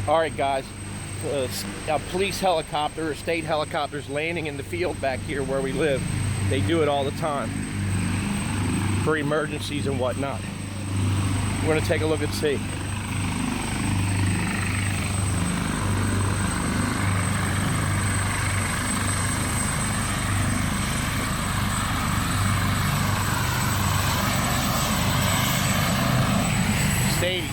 All right, guys. A police helicopter, or state helicopters landing in the field back here where we live. They do it all the time for emergencies and whatnot. We're gonna take a look and see. Stadies.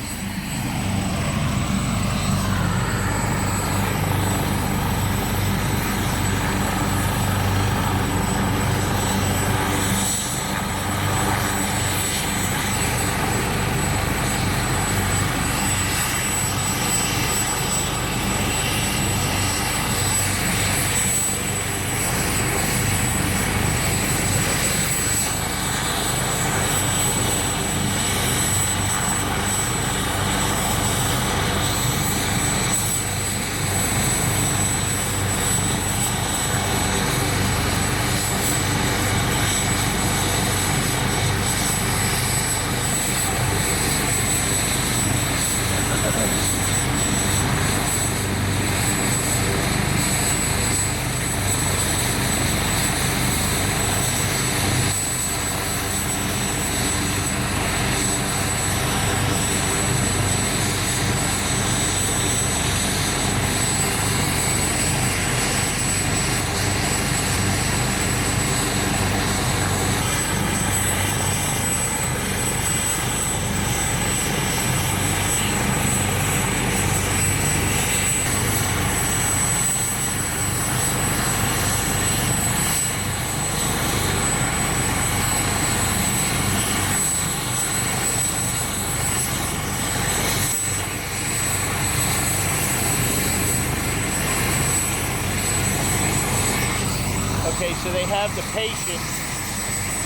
Okay, so they have the patient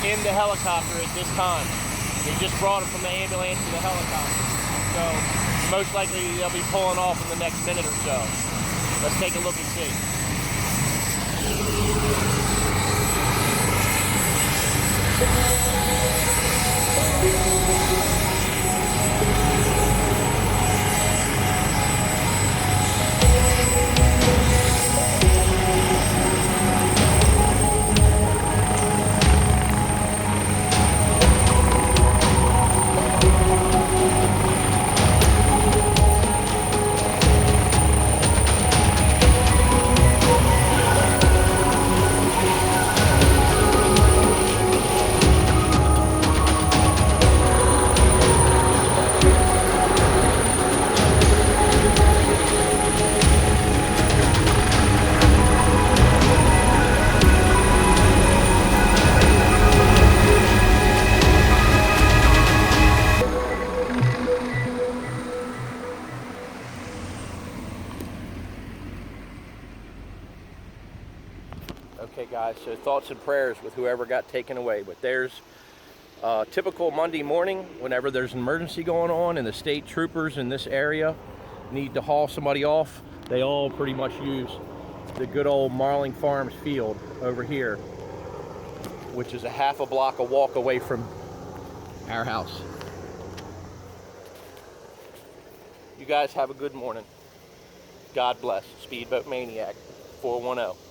in the helicopter at this time. They just brought him from the ambulance to the helicopter. So most likely they'll be pulling off in the next minute or so. Let's take a look and see. Okay guys, so thoughts and prayers with whoever got taken away. But there's typical Monday morning, whenever there's an emergency going on and the state troopers in this area need to haul somebody off, they all pretty much use the good old Marling Farms field over here, which is a half a block a walk away from our house. You guys have a good morning. God bless. Speedboat Maniac 410.